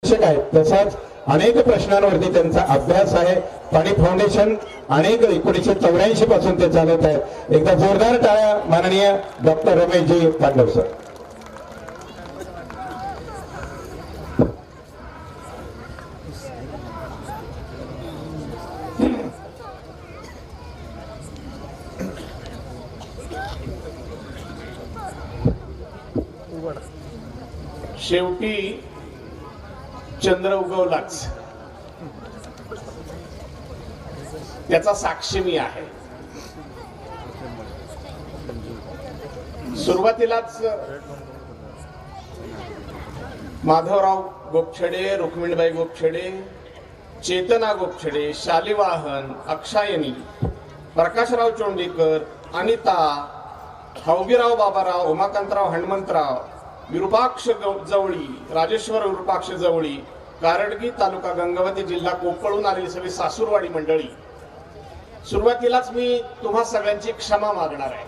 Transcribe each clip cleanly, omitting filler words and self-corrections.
शिक्षक आहेत तसंच अनेक प्रश्नांवरती त्यांचा अभ्यास आहे. पाणी फाउंडेशन अनेक 1984 पासून ते चालवत आहेत. एकदा जोरदार टाळ्या माननीय डॉक्टर रमेशजी पांडव सर. शेवटी चंद्र उगवलाच त्याचा साक्षी मी आहे. सुरुवातीलाच माधवराव गोपछडे, रुक्मिणीबाई गोपछडे, चेतना गोपछडे, शालिवाहन, अक्षायनी, प्रकाशराव चोंडीकर, अनिता, हौबीराव बाबाराव, उमाकांतराव हनुमंतराव, विरूपाक्ष जवळी, राजेश्वर विरूपाक्ष जवळी, कारडगी तालुका गंगावती जिल्हा कोकळून आलेली सगळी सासूरवाडी मंडळी, सुरुवातीलाच मी तुम्हा सगळ्यांची क्षमा मागणार आहे.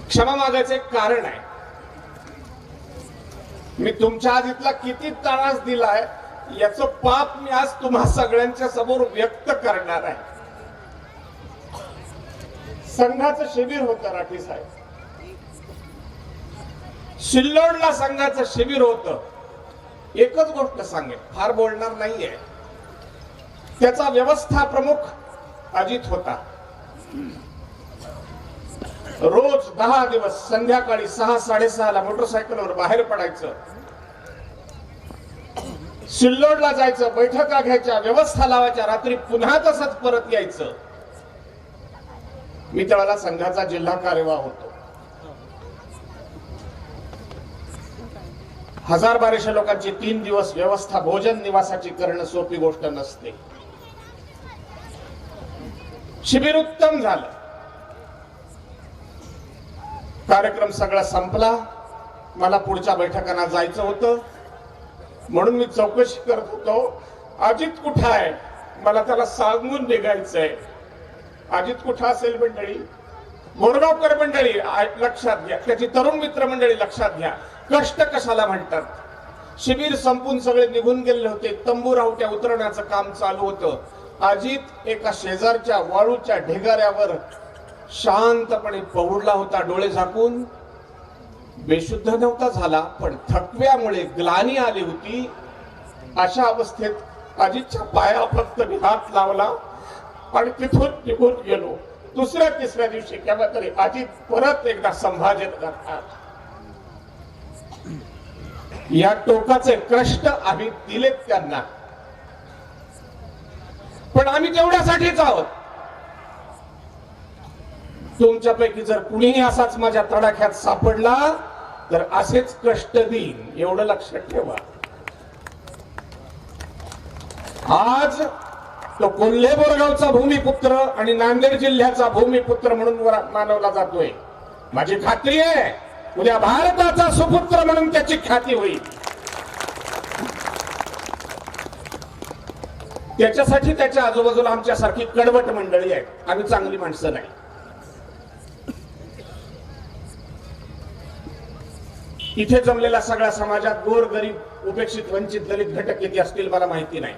क्षमा मागायचं एक कारण आहे. मी तुमच्या आधीतला किती त्रास दिलाय याचं पाप मी आज तुम्हा सगळ्यांच्या समोर व्यक्त करणार आहे. संघाचं शिबिर होतं राठी साहेब, सिल्लोडला संघाचं शिबिर होतं. एकच गोष्ट सांगेन, फार बोलणार नाहीये. त्याचा व्यवस्था प्रमुख अजित होता. रोज 10 दिवस संध्याकाळी 6-6:30 मोटरसायकलवर बाहेर पडायचं, सिल्लोडला जायचं, बैठका घ्यायच्या, व्यवस्था लावायच्या, रात्री पुन्हा तसंच परत यायचं. मी त्यावेळेला संघाचा जिल्हा कार्यवाह होतो. 1000-1200 लोकांची 3 दिवस व्यवस्था भोजन निवासाची करणं सोपी गोष्ट नसते. शिबिर उत्तम झालं. कार्यक्रम सगळा संपला. मला पुढच्या बैठकांना जायचं होतं म्हणून मी चौकशी करत होतो, अजित कुठं आहे, मला त्याला सांगून निघायचंय. अजित कुठं असेल मंडळी? मोरगावकर मंडळी लक्षात घ्या, त्याची तरुण मित्र मंडळी लक्षात घ्या, कष्ट कशाला म्हणतात. शिबिर संपून सगळे निघून गेले होते. तंबू रावट्या उतरण्याचं काम चालू होतं. अजित एका शेजारच्या वाळूच्या ढिगाऱ्यावर शांतपणे पहुडला होता, डोळे झाकून. बेशुद्ध नव्हता झाला, पण थकव्यामुळे ग्लानी आली होती. अशा अवस्थेत अजितच्या पाया फक्त मी हात लावला आणि तिथून निघून गेलो. दुसऱ्या तिसऱ्या दिवशी केव्हा तरी अजित परत एकदा संभाजन करतात. या टोकाचे कष्ट आम्ही दिलेत त्यांना, पण आम्ही तेवढ्यासाठीच आहोत. तुमच्यापैकी जर कुणीही असाच माझ्या तडाख्यात सापडला तर असेच कष्ट देईन, एवढं लक्षात ठेवा. आज तो कोल्हे बोरगावचा भूमिपुत्र आणि नांदेड जिल्ह्याचा भूमिपुत्र म्हणून मानवला जातोय. माझी खात्री आहे उद्या भारताचा सुपुत्र म्हणून त्याची ख्याती होईल. त्याच्यासाठी त्याच्या आजूबाजूला आमच्यासारखी कडवट मंडळी आहेत. आम्ही चांगली माणसं नाही. इथे जमलेला सगळ्या समाजात गोर गरीब उपेक्षित वंचित दलित घटक किती असतील मला माहिती नाही,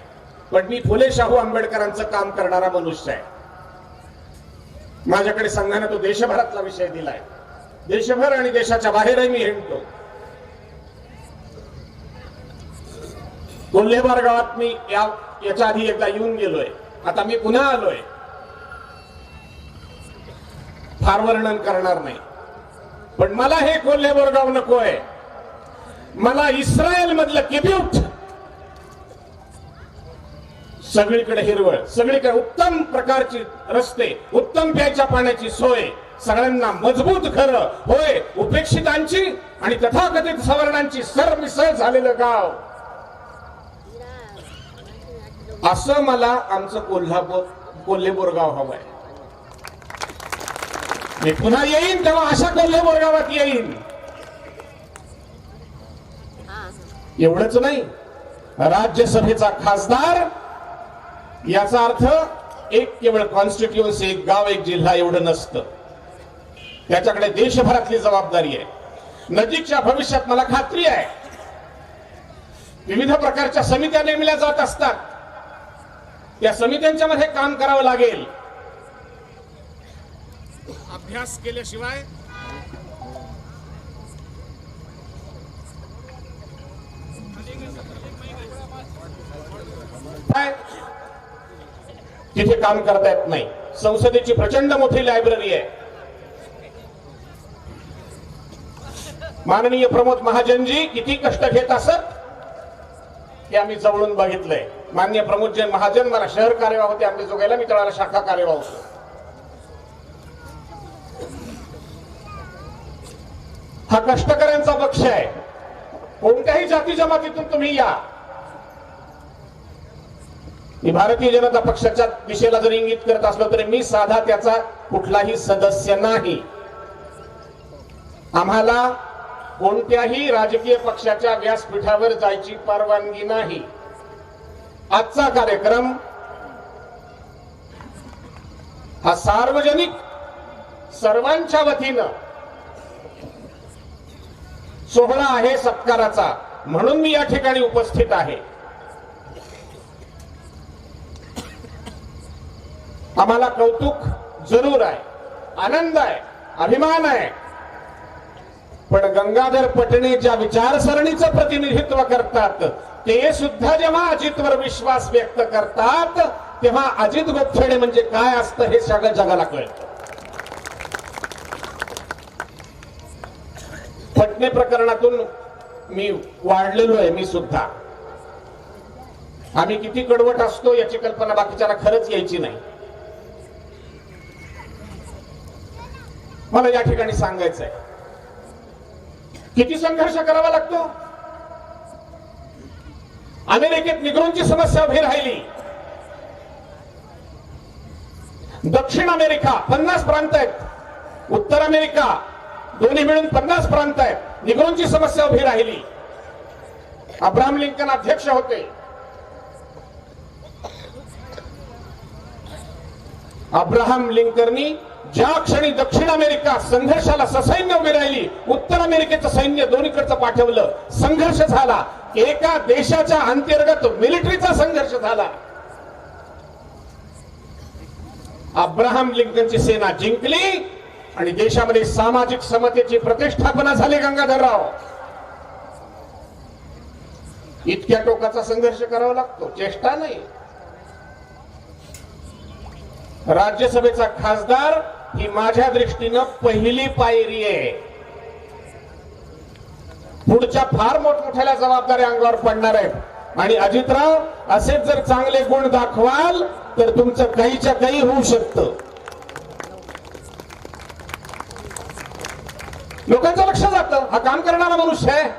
पण मी फुले शाहू आंबेडकरांचं काम करणारा मनुष्य आहे. माझ्याकडे संघाने तो देशभरातला विषय दिलाय. देशभर आणि देशाच्या बाहेरही मी हिंडतो. कोल्हेबार गावात मी याच्या आधी एकदा येऊन गेलोय, आता मी पुन्हा आलोय. फार वर्णन करणार नाही, पण मला हे कोल्हेबार गाव नकोय. मला इस्रायल मधलं किब्यूट, सगळीकडे हिरवळ, सगळीकडे उत्तम प्रकारची रस्ते, उत्तम प्यायच्या पाण्याची सोय, सगळ्यांना मजबूत घरं, होय उपेक्षितांची आणि तथाकथित सवर्णांची सरमिसळ झालेलं गाव. असं मला आमचं कोल्हे बोरगाव हवंय. मी पुन्हा येईन तेव्हा अशा कोल्हे बोरगावात येईन. एवढंच नाही, राज्यसभेचा खासदार याचा अर्थ एक केवळ कॉन्स्टिट्युएन्सी, एक गाव, एक जिल्हा एवढं नसतं. त्याच्याकडे देशभरातली जबाबदारी आहे. नजीकच्या भविष्यात मला खात्री आहे विविध प्रकारच्या समित्या नेमल्या जात असतात. त्या समित्यांच्या मध्ये काम करावं लागेल. अभ्यास केल्याशिवाय तिथे काम करता येत नाही. संसदेची प्रचंड मोठी लायब्ररी आहे. माननीय प्रमोद महाजनजी किती कष्ट घेत असत हे आम्ही जवळून बघितलंय. माननीय प्रमोदजी महाजन मला शहर कार्यवाह होते अंबेजोगाईला, मी त्यावेळेला शाखा कार्यवाह होतो. हा कष्टकऱ्यांचा पक्ष आहे. कोणत्याही जाती जमातीतून तुम्ही या. मी भारतीय जनता पक्षाच्या दिशेला जर इंगित करत असलो तरी मी साधा त्याचा कुठलाही सदस्य नाही. आम्हाला कोणत्याही राजकीय पक्षाच्या व्यासपीठावर जायची परवानगी नाही. आजचा कार्यक्रम हा सार्वजनिक सर्वांच्या वतीनं सोहळा आहे सत्काराचा, म्हणून मी या ठिकाणी उपस्थित आहे. आम्हाला कौतुक जरूर आहे, आनंद आहे, अभिमान आहे. पण गंगाधर पटणे ज्या विचारसरणीचं प्रतिनिधित्व करतात ते सुद्धा जेव्हा अजितवर विश्वास व्यक्त करतात तेव्हा अजित गोपछडे म्हणजे काय असतं हे सगळं जगाला कळतं. पटणे प्रकरणातून मी वाढलेलो आहे. मी सुद्धा, आम्ही किती कडवट असतो याची कल्पना बाकीच्याला खरंच यायची नाही. मला या ठिकाणी सांगायचं आहे किती संघर्ष करावा लागतो. अमेरिकेत निग्रोंची समस्या उभी राहिली. दक्षिण अमेरिका 50 प्रांत आहेत, उत्तर अमेरिका दोन्ही मिळून 50 प्रांत आहेत. निग्रोंची समस्या उभी राहिली. अब्राहम लिंकन अध्यक्ष होते. अब्राहम लिंकननी ज्या क्षणी दक्षिण अमेरिका संघर्षाला ससैन्य उभी राहिली, उत्तर अमेरिकेचं सैन्य दोन्हीकडचं पाठवलं. संघर्ष झाला. एका देशाच्या अंतर्गत मिलिटरीचा संघर्ष झाला. अब्राहम लिंकनची सेना जिंकली आणि देशामध्ये सामाजिक समतेची प्रतिष्ठापना झाली. गंगाधरराव, इतक्या टोकाचा संघर्ष करावा लागतो, चेष्टा नाही. राज्यसभेचा खासदार ही माझ्या दृष्टीनं पहिली पायरी आहे. पुढच्या फार मोठमोठ्या जबाबदाऱ्या अंगावर पडणार आहेत आणि अजितराव असेच जर चांगले गुण दाखवाल तर तुमचं काहीच्या काही होऊ शकतं. लोकांचं लक्ष जातं, हा काम करणारा मनुष्य आहे.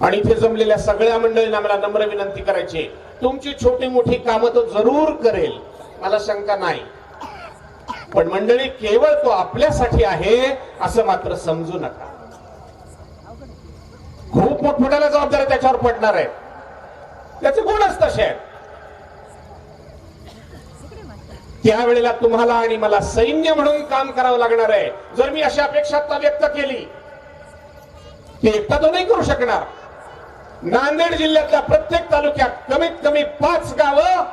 आणि इथे जमलेल्या सगळ्या मंडळींना मला नम्र विनंती करायची, तुमची छोटी मोठी कामं तो जरूर करेल, मला शंका नाही. पण मंडळी केवळ तो आपल्यासाठी आहे असं मात्र समजू नका. खूप मोठमोठ्या जबाबदाऱ्या त्याच्यावर पडणार आहेत. त्याचे गुणच तसे आहेत. त्यावेळेला तुम्हाला आणि मला सैन्य म्हणून काम करावं लागणार आहे. जर मी अशी अपेक्षा व्यक्त केली की एकटा तो नाही करू शकणार. नांदेड जिल्ह्यातल्या प्रत्येक तालुक्यात कमीत कमी 5 गावं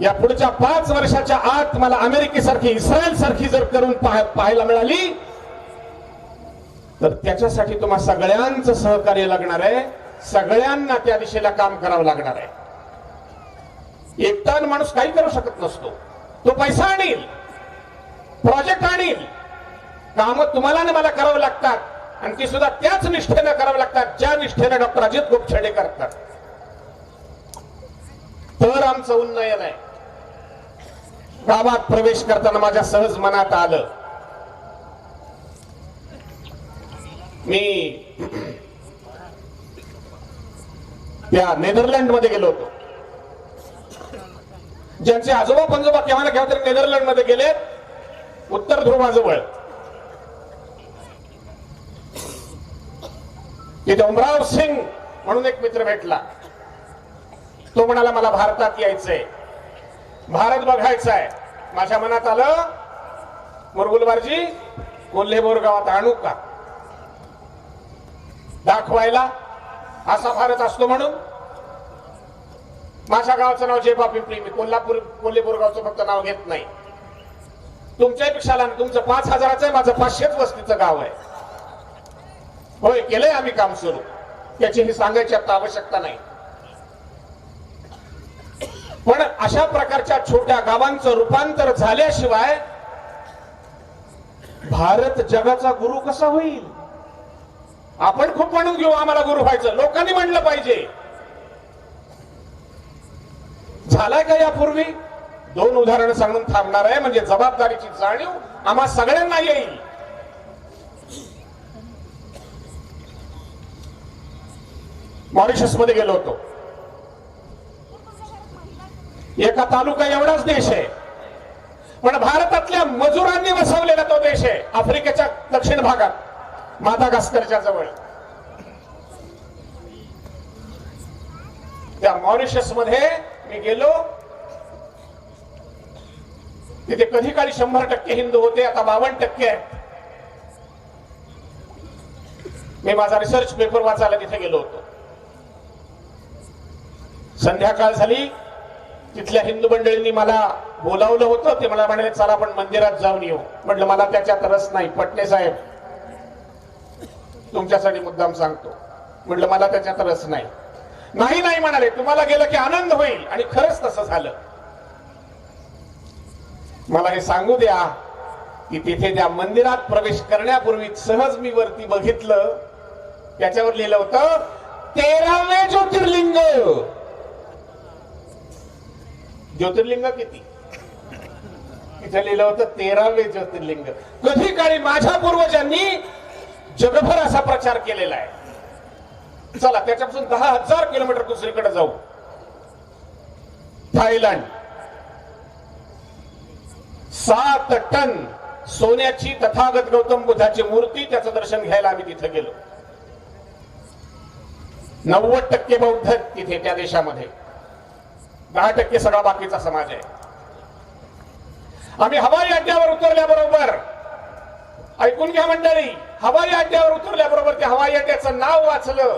या पुढच्या 5 वर्षाच्या आत मला अमेरिकेसारखी, इस्रायल सारखी जर करून पाहायला मिळाली तर त्याच्यासाठी तुम्हा सगळ्यांचं सहकार्य लागणार आहे. सगळ्यांना त्या दिशेला काम करावं लागणार आहे. एकटा माणूस काही करू शकत नसतो. तो पैसा आणील, प्रोजेक्ट आणील, काम तुम्हाला आणि मला करावं लागतात आणि ती सुद्धा त्याच निष्ठेनं करावं लागतात ज्या निष्ठेनं डॉक्टर अजित गोपछडे करतात. तर आमचं उन्नयन आहे. गावात प्रवेश करताना माझ्या सहज मनात आलं, मी त्या नेदरलँड मध्ये गेलो होतो. ज्यांचे आजोबा पंजोबा केव्हा ना केव्हा तरी नेदरलँड मध्ये गेले, उत्तर ध्रुवाजवळ. तिथे उमराव सिंग म्हणून एक मित्र भेटला. तो म्हणाला मला भारतात यायचंय, भारत बघायचा आहे. माझ्या मनात आलं, मुरगुलवारजी कोल्हेबोर गावात आणू का? दाखवायला असा भारत असतो म्हणून. माझ्या गावाचं नाव जेबा पिंपरी, मी कोल्हापूर गावचं फक्त नाव घेत नाही. तुमच्यापेक्षा लहान, तुमचं 5,000चं आहे, माझं 500च वस्तीचं गाव आहे. होय, केलंय आम्ही काम सुरू, त्याची ही सांगायची आता आवश्यकता नाही. पण अशा प्रकारच्या छोट्या गावांचं रूपांतर झाल्याशिवाय भारत जगाचा गुरु कसा होईल? आपण खूप म्हणून घेऊ आम्हाला गुरु व्हायचं, लोकांनी म्हणलं पाहिजे. झालाय का यापूर्वी? 2 उदाहरणं सांगून थांबणार आहे, म्हणजे जबाबदारीची जाणीव आम्हा सगळ्यांना येईल. मॉरिशस मध्ये गेलो होतो. एका तालुका एवढाच देश आहे, पण भारतातल्या मजुरांनी वसवलेला तो देश आहे. आफ्रिकेच्या दक्षिण भागात, मादागास्करच्या जवळ. त्या मॉरिशस मध्ये मी गेलो. तिथे कधी काळी 100% हिंदू होते, आता 52% आहेत. मी माझा रिसर्च पेपर वाचायला तिथे गेलो होतो. संध्याकाळ झाली. तिथल्या हिंदू मंडळींनी मला बोलावलं होतं. ते मला म्हणाले, चला आपण मंदिरात जाऊन येऊ. म्हटलं मला त्याच्यात रस नाही. पटणे साहेब, तुमच्यासाठी मुद्दाम सांगतो. म्हटलं मला त्याच्यात रस नाही. नाही म्हणाले, तुम्हाला गेलं की आनंद होईल. आणि खरंच तसं झालं. मला हे सांगू द्या की तिथे त्या मंदिरात प्रवेश करण्यापूर्वी सहज मी वरती बघितलं, त्याच्यावर लिहिलं होतं 13वे ज्योतिर्लिंग. ज्योतिर्लिंग किती? तिथे लिहिलं होतं 13वे ज्योतिर्लिंग. कधी काळी माझ्या पूर्वजांनी जगभर असा प्रचार केलेला आहे. चला त्याच्यापासून 10,000 किलोमीटर दुसरीकडे जाऊ. थायलंड. 7 टन सोन्याची तथागत गौतम बुद्धाची मूर्ती, त्याचं दर्शन घ्यायला आम्ही तिथे गेलो. 90% बौद्ध तिथे त्या देशामध्ये, 10% सगळा बाकीचा समाज आहे. आम्ही हवाई अड्ड्यावर उतरल्याबरोबर, ऐकून घ्या मंडळी, हवाई अड्ड्यावर उतरल्याबरोबर त्या हवाई अड्ड्याचं नाव वाचलं.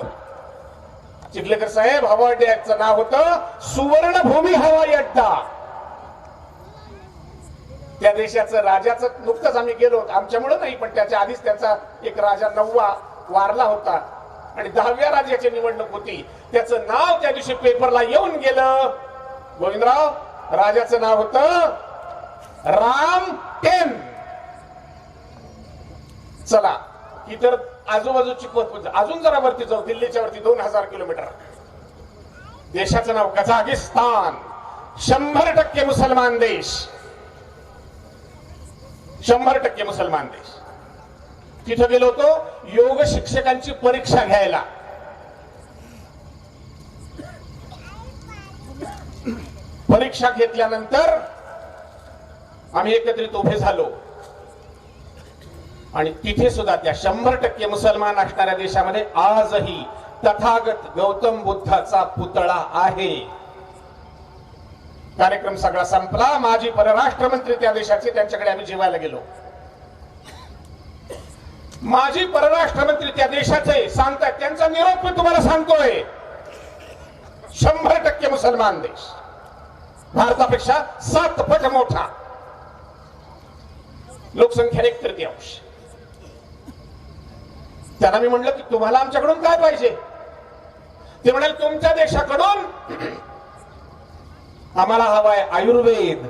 चिखलेकर साहेब, हवाई अड्ड्याचं नाव होतं सुवर्णभूमी हवाई अड्डा. त्या देशाचं राजाचं, नुकतंच आम्ही गेलो, आमच्यामुळे नाही पण त्याच्या आधीच त्याचा एक राजा 9वा वारला होता आणि 10व्या राजाची निवडणूक होती. त्याचं नाव त्या दिवशी पेपरला येऊन गेलं. गोविंदराव, राजाचं नाव होतं राम टेन. चला इतर आजूबाजूची अजून जरा वरती जाऊ, दिल्लीच्या वरती 2000 किलोमीटर. देशाचं नाव कझाकिस्तान. 100% मुसलमान देश. 100% मुसलमान देश. तिथं गेलो होतो योग शिक्षकांची परीक्षा घ्यायला. परीक्षा घेतल्यानंतर आम्ही एकत्रित उभे झालो आणि तिथे सुद्धा त्या 100% मुसलमान असणाऱ्या देशामध्ये आजही तथागत गौतम बुद्धाचा पुतळा आहे. कार्यक्रम सगळा संपला. माजी परराष्ट्र मंत्री त्या देशाचे, त्यांच्याकडे आम्ही जेवायला गेलो. माजी परराष्ट्र मंत्री त्या देशाचे सांगतात, त्यांचा निरोप मी तुम्हाला सांगतोय. 100% मुसलमान देश, भारतापेक्षा 7 पट मोठा, लोकसंख्या 1/3. त्यांना मी म्हणलं की तुम्हाला आमच्याकडून काय पाहिजे? ते म्हणाले, तुमच्या देशाकडून आम्हाला हवाय आयुर्वेद,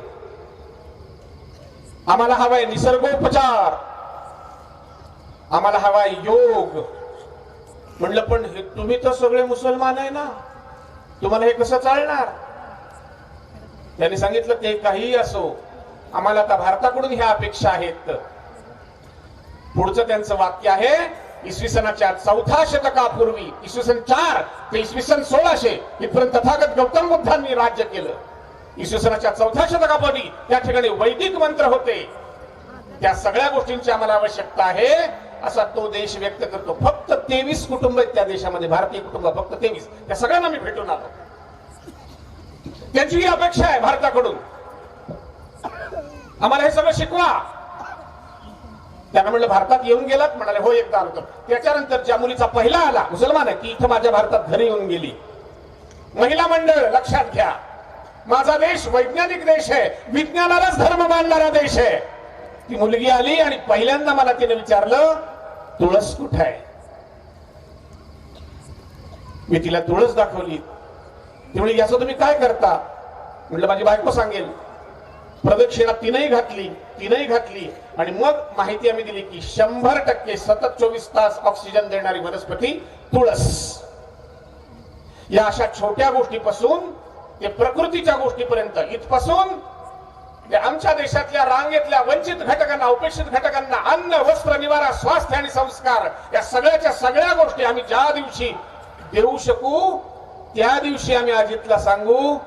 आम्हाला हवाय निसर्गोपचार, आम्हाला हवाय योग. म्हणलं पण तुम्ही तर सगळे मुसलमान आहे ना, तुम्हाला हे कसं चालणार? त्यांनी सांगितलं ते काही असो, आम्हाला आता भारताकडून ह्या अपेक्षा आहेत. पुढचं त्यांचं वाक्य आहे, इसवी सनाच्या 4थ्या शतकापूर्वी, इसवी सन 4 ते इसवी सन 1600 इथपर्यंत तथागत गौतम बुद्धांनी राज्य केलं. इसवी सनाच्या 4थ्या शतकापूर्वी त्या ठिकाणी वैदिक मंत्र होते. त्या सगळ्या गोष्टींची आम्हाला आवश्यकता आहे, असा तो देश व्यक्त करतो. फक्त 23 कुटुंब आहेत त्या देशामध्ये, भारतीय कुटुंब फक्त 23. त्या सगळ्यांना मी भेटून आलो. त्यांची ही अपेक्षा आहे भारताकडून, आम्हाला हे सगळं शिकवा. त्यांना म्हणलं भारतात येऊन गेलात? म्हणाले हो एकदा आलो. त्याच्यानंतर ज्या मुलीचा पहिला आला, मुसलमान आहे, ती इथं माझ्या भारतात घरी येऊन गेली. महिला मंडळ लक्षात घ्या, माझा देश वैज्ञानिक देश आहे, विज्ञानालाच धर्म मानणारा देश आहे. ती मुलगी आली आणि पहिल्यांदा मला तिने विचारलं तुळस कुठे आहे. मी तिला तुळस दाखवली. ती म्हणजे याचं तुम्ही काय करता? म्हटलं माझी बायको सांगेल. प्रदक्षिणा तीनही घातली आणि मग माहिती आम्ही दिली की 100% सतत 24 तास ऑक्सिजन देणारी वनस्पती तुळस. या अशा छोट्या गोष्टीपासून ते प्रकृतीच्या गोष्टीपर्यंत, इथपासून ते आमच्या देशातल्या रांगेतल्या वंचित घटकांना, उपेक्षित घटकांना अन्न, वस्त्र, निवारा, स्वास्थ्य आणि संस्कार, या सगळ्याच्या सगळ्या गोष्टी आम्ही ज्या दिवशी देऊ शकू त्या दिवशी आम्ही अजितला सांगू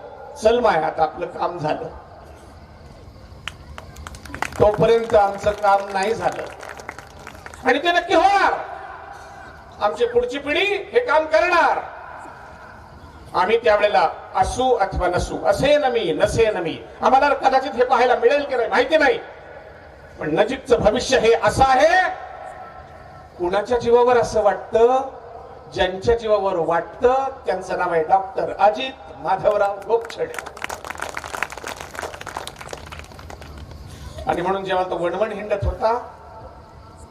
चल माय आता आपलं काम झालं. तोपर्यंत आमचं काम नाही झालं आणि ते नक्की होणार. आमची पुढची पिढी हे काम करणार. आम्ही त्यावेळेला असू अथवा नसू, असे न मी नसे न मी, आम्हाला कदाचित हे पाहायला मिळेल की नाही माहिती नाही, पण नजीकचं भविष्य हे असं आहे. कुणाच्या जीवावर असं वाटतं? ज्यांच्या जीवावर वाटतं त्यांचं नाव आहे डॉक्टर अजित माधवराव गोपछडे. आणि म्हणून जेव्हा तो वणवण हिंडत होता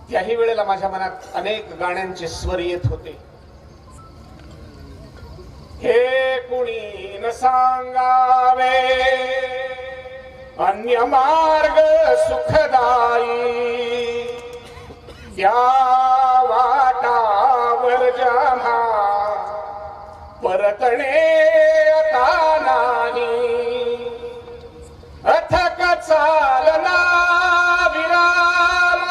त्याही वेळेला माझ्या मनात अनेक गाण्यांचे स्वर येत होते. हे कुणी न सांगावे अन्य मार्ग सुखदायी, त्या वाटावर जम्हा परतणे आता नाही. अथक चालना विराम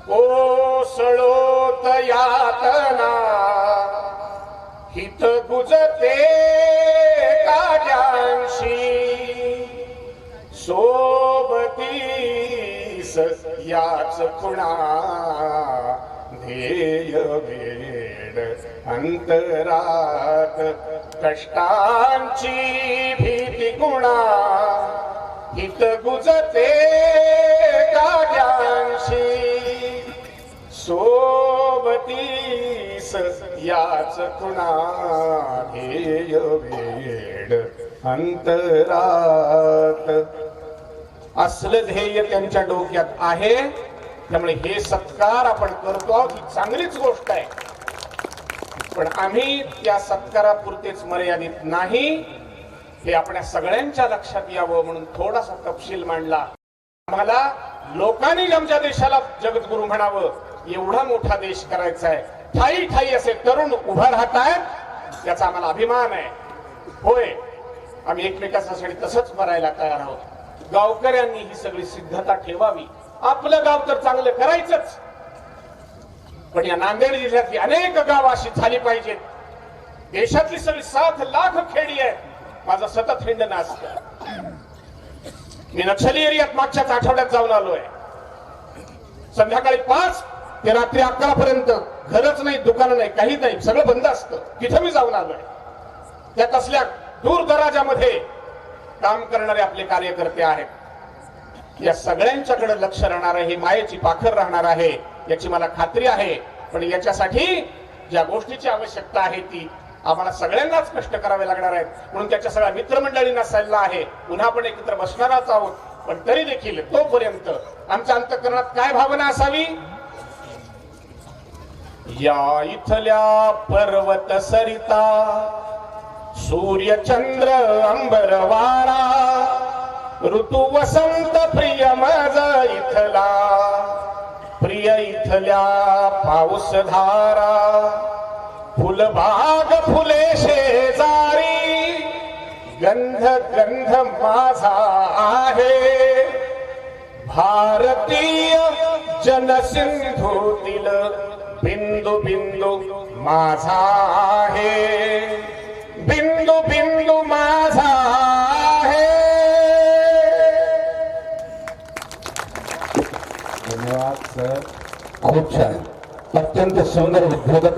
कोसळोत यातना, हित गुजते काट्यांशी सोबतीस याच खुणा, ध्येय वेड अंतरात कष्टांची भीती गुणा, हित गुजते काट्यांशी सोबतीस याच खुणा, ध्येय वेड अंतरात. असलं ध्येय त्यांच्या डोक्यात आहे. त्यामुळे हे सत्कार आपण करतो ही चांगलीच गोष्ट आहे, पण आम्ही त्या सत्कारापुरतेच मर्यादित नाही हे आपल्या सगळ्यांच्या लक्षात यावं म्हणून थोडासा तपशील मांडला. आम्हाला लोकांनी आमच्या देशाला जगद्गुरु म्हणावं, एवढा मोठा देश करायचा आहे. ठाई ठाई असे तरुण उभा राहत आहेत, त्याचा आम्हाला अभिमान आहे. होय, आम्ही एकमेकांसाठी तसंच मरायला तयार आहोत. गावकऱ्यांनी ही सगळी सिद्धता ठेवावी. आपलं गाव तर चांगलं करायचंच, पण या नांदेड जिल्ह्यातली अनेक गाव अशी झाली पाहिजेत. देशातली सगळी 7 लाख खेडी आहेत. माझं सतत हिंडणं असतं. मी नक्षली एरियात मागच्याच आठवड्यात जाऊन आलोय. संध्याकाळी 5 ते रात्री 11 पर्यंत घरच नाही, दुकानं नाही, काही नाही, सगळं बंद असतं. तिथं मी जाऊन आलोय. त्या कसल्या दूर दराजामध्ये काम करणारे आपले कार्यकर्ते आहेत. या सगळ्यांच्याकडे लक्ष राहणार आहे, ही मायेची पाखर राहणार आहे याची मला खात्री आहे. पण याच्यासाठी ज्या गोष्टीची आवश्यकता आहे ती आम्हाला सगळ्यांनाच कष्ट करावे लागणार आहेत. म्हणून त्याच्या सगळ्या मित्रमंडळींना सल्ला आहे, पुन्हा आपण एकत्र बसणारच आहोत. पण तरी देखील तोपर्यंत आमच्या अंतःकरणात काय भावना असावी? या इथल्या पर्वत सरिता, सूर्य चंद्र अंबर वारा, ऋतू वसंत प्रिय माझ इथला, प्रिय इथल्या पाऊस धारा, फुलबाग फुले शेजारी, गंध गंध माझा आहे, भारतीय जनसिंधूतील बिंदू बिंदू माझा आहे, बिंदू बिंदू माझा आहे. धन्यवाद सर, खूप छान, अत्यंत सुंदर उद्बोधक